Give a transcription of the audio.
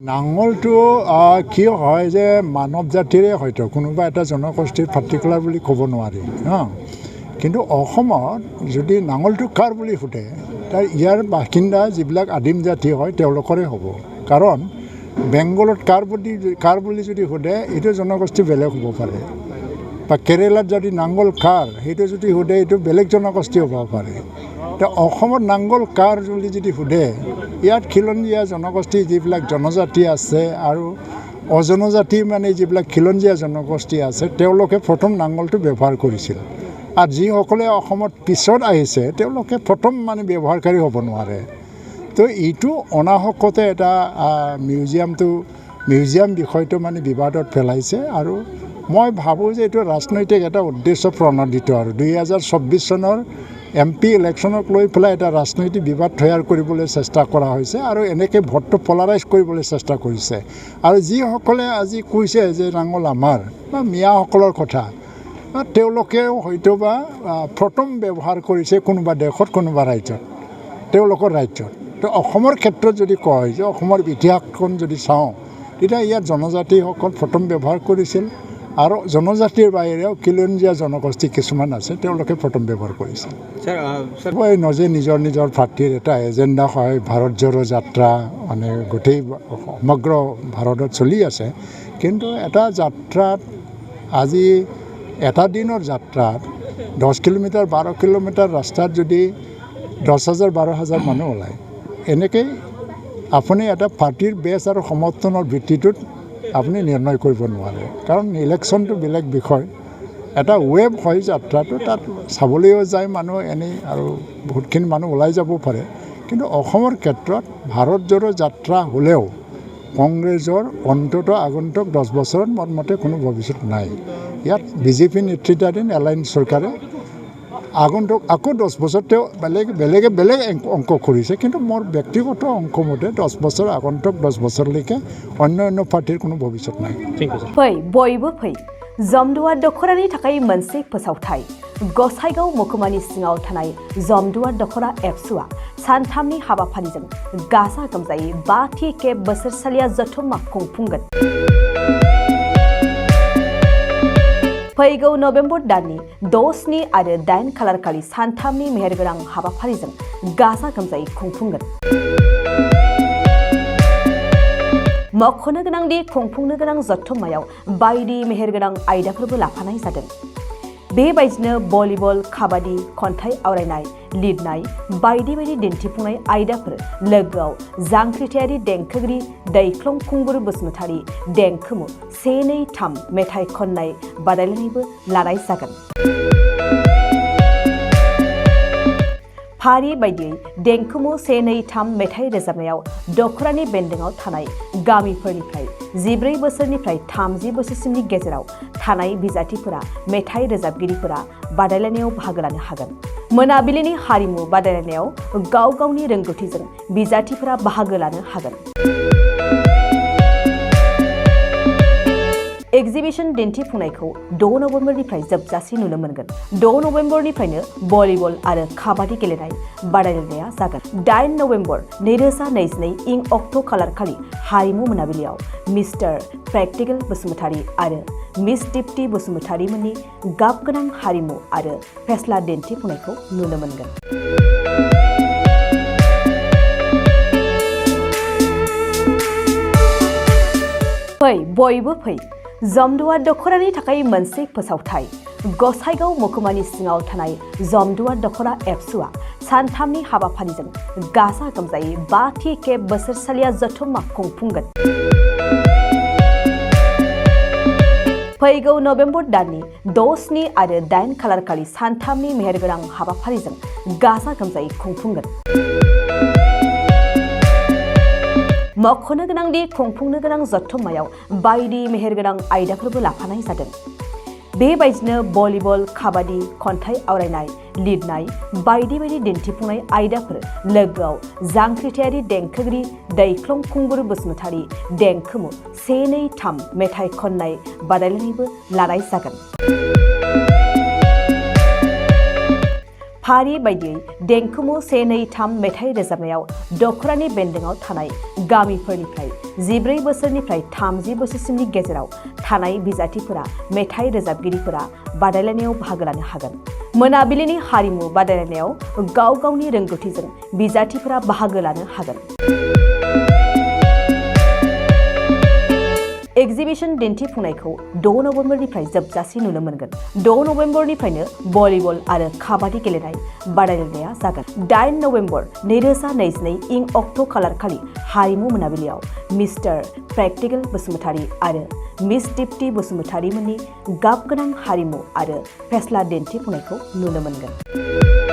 নাঙলটো কি হয় যে মানৱ জাতিৰে হয়তো কোনোবা এটা জনগোষ্ঠীৰ পাৰ্টিকুলাৰ বুলি ক'ব নোৱাৰি কিন্তু অসমত যদি নাঙলটো কাৰ বুলি সোধে তাৰ ইয়াৰ বাসিন্দা যিবিলাক আদিম জাতি হয় তেওঁলোকৰে হ'ব কাৰণ বেংগলত কাৰ বুলি যদি সোধে এইটো জনগোষ্ঠী বেলেগ হ'ব পাৰে বা কেৰেলাত যদি নাঙল কাৰ সেইটো যদি সোধে এইটো বেলেগ জনগোষ্ঠী হ'ব পাৰে অসমত নাঙল কাৰ বুলি যদি সোধে ইয়াত খিলঞ্জীয়া জনগোষ্ঠী যিবিলাক জনজাতি আছে আৰু অজনজাতি মানে যিবিলাক খিলঞ্জীয়া জনগোষ্ঠী আছে তেওঁলোকে প্ৰথম নাঙলটো ব্যৱহাৰ কৰিছিল আৰু যিসকলে অসমত পিছত আহিছে তেওঁলোকে প্ৰথম মানে ব্যৱহাৰকাৰী হ'ব নোৱাৰে তো এইটো অনাহকতে এটা মিউজিয়াম বিষয়টো মানে বিবাদত পেলাইছে আৰু মই ভাবোঁ যে এইটো ৰাজনৈতিক এটা উদ্দেশ্য প্ৰণোদিত আৰু 2024 চনৰ MP ইলেকশ্যনক লৈ পেলাই এটা ৰাজনৈতিক বিবাদ তৈয়াৰ কৰিবলৈ চেষ্টা কৰা হৈছে আৰু এনেকৈ ভোটটো পলাৰাইজ কৰিবলৈ চেষ্টা কৰিছে আৰু যিসকলে আজি কৈছে যে নাঙল আমাৰ বা মিয়াসকলৰ কথা তেওঁলোকেও হয়তোবা প্ৰথম ব্যৱহাৰ কৰিছে কোনোবা দেশত কোনোবা ৰাজ্যত তেওঁলোকৰ ৰাজ্যত তো অসমৰ ক্ষেত্ৰত যদি কয় যে অসমৰ ইতিহাসখন যদি চাওঁ তেতিয়া ইয়াত জনজাতিসকল প্ৰথম ব্যৱহাৰ কৰিছিল আৰু জনজাতিৰ বাহিৰেও খিলঞ্জীয়া জনগোষ্ঠী কিছুমান আছে তেওঁলোকে প্ৰথম ব্যৱহাৰ কৰিছে মই নিজৰ ভাতৃৰ এটা এজেণ্ডা হয় ভাৰত জোড়ো যাত্ৰা মানে গোটেই সমগ্ৰ ভাৰতত চলি আছে কিন্তু এটা যাত্ৰাত আজি এটা দিনৰ যাত্ৰাত 10 কিলোমিটাৰ 12 কিলোমিটাৰ ৰাস্তাত যদি 10,000 12,000 মানুহ ওলায় এনেকৈ আপুনি এটা পাৰ্টিৰ বেছ আৰু সমৰ্থনৰ ভিত্তিটোত আপুনি নিৰ্ণয় কৰিব নোৱাৰে কাৰণ ইলেকশ্যনটো বেলেগ বিষয় এটা ৱেব হয় যাত্ৰাটো তাত চাবলৈও যায় মানুহ এনেই আৰু বহুতখিনি মানুহ ওলাই যাব পাৰে কিন্তু অসমৰ ক্ষেত্ৰত ভাৰত জোড়ো যাত্ৰা হ'লেও কংগ্ৰেছৰ অন্ততঃ আগন্তুক 10 বছৰত মোৰ মতে কোনো ভৱিষ্যত নাই ইয়াত বিজেপি নেতৃত্বাধীন এলায়েন্স চৰকাৰে আগন্তুক আকৌ 10 বছৰ তেওঁ বেলেগ অংক কৰিছে কিন্তু মোৰ ব্যক্তিগত অংক মতে 10 বছৰ আগন্তুক 10 বছৰলৈকে অন্য পাৰ্টিৰ কোনো ভৱিষ্যত নাই फै बयबो फै जमदुवार दखरानि थाखाय मोनसे फोसावथाय गसाइगाव महकुमानि सिङाव थानाय जमदुवार दखरा एबसुआ सानथामनि हाबाफारिजों गाजा गोमजायै 5थि खेब बोसोरसालिया जथुम्मा खुंफुंगोन फैगौ नभेम्बर दाननि 6, 7 आरो 8 खालारखालि सानथामनि मेहेरगोनां हाबाफारिजों गाजा गोमजायै खुंफुंगोन मख'नो गोनांदि खुंफुंनो गोनां जथुम्मायाव बायदि मेहेरगोनां आयदाफोरबो लाफानाय जादों बेबायदिनो भलिबल काबादि खन्थाइ आवरायनाय लिरनाय बायदि दिन्थिफुंनाय आयदाफोर लोगोआव जांख्रिथायारि देंखोगिरि दैख्लं खुंगुर बसुमतारी देंखोमु 1, 2, 3 मेथाइ खननाय बादायलायनायबो लानाय जागोन फारि बायदियै देंखोमु 1, 2, 3 मेथाइ रोजाबनायाव दखरानि बेन्दोंआव थानाय गामिफोरनिफ्राय 14 बोसोरनिफ्राय 30 बोसोरसिमनि गेजेराव थानाय बिजाथिफोरा मेथाइ रोजाबगिरिफोरा बादायलायनायाव बाहागो लानो हागोन मोनाबिलिनि हारिमु बादायलायनायाव गाव गावनि रोंगौथिजों बिजाथिफोरा बाहागो लानो हागोन एक्जिबिशन दिन्थिफुंनायखौ 6 नभेम्बरनिफ्राय जोबजासे नुनो मोनगोन 6 नभेम्बरनिफ्रायनो भलिबल आरो काबादि गेलेनाय बादायलायनाया जागोन 8 नभेम्बर 2022 इं अक्ट' खालारखालि हारिमु मोनाबिलियाव मिस्टार प्रेक्टिकल बसुमतारी आरो मिस दीप्ति बसुमतारी मोननि गाबगोनां हारिमु आरो फेस्ला दिन्थिफुंनायखौ नुनो मोनगोन फै बयबो फै जमदुवार दखरानि थाखाय मोनसे फोसावथाय गसाइगाव महकुमानि सिङाव थानाय जमदुवार दखरा एबसुआ सानथामनि हाबाफारिजों गाजा गोमजायै 5थि खेब बोसोरसालिया जथुम्मा खुंफुंगोन फैगौ नभेम्बर दाननि 6, 7 आरो 8 खालारखालि सानथामनि मेहेरगोनां हाबाफारिजों गाजा गोमजायै खुंफुंगोन मख'नो गोनांदि खुंफुंनो गोनां जथुम्मायाव बायदि मेहेरगोनां आयदाफोरबो लाफानाय जादों बेबायदिनो भलिबल काबादि खन्थाइ आवरायनाय लिरनाय बायदि दिन्थिफुंनाय आयदाफोर लोगोआव जांख्रिथायारि देंखोगिरि दैख्लं खुंगुर बसुमतारी देंखोमु 1, 2, 3 मेथाइ खननाय बादायलायनायबो लानाय जागोन फारि बायदियै देंखोमु 1, 2, 3 मेथाइ रोजाबनायाव दखरानि बेन्दोंआव थानाय गामिफोरनिफ्राय 14 बोसोरनिफ्राय 30 बोसोरसिमनि गेजेराव थानाय बिजाथिफोरा मेथाइ रोजाबगिरिफोरा बादायलायनायाव बाहागो लानो हागोन। मोनाबिलिनि हारिमु बादायलायनायाव गाव गावनि रोंगौथिजों बिजाथिफोरा बाहागो लानो हागोन। एक्जिबिशन दिन्थिफुंनायखौ 6 नबेम्बरनिफ्राय जोबजासिम नुनो मोनगोन। 6 नबेम्बरनिफ्रायनो भलिबल आरो काबादि गेलेनाय बादायलायनाया जागोन। 8 नबेम्बर 2022 इं अक्ट' खालारखालि हारिमु मोनाबिलियाव मिस्टार प्रेक्टिकेल बसुमतारी आरो मिस दीप्ति बसुमतारी मोननि गाबगोनां हारिमु आरो फेस्ला दिन्थिफुंनायखौ नुनो मोनगोन।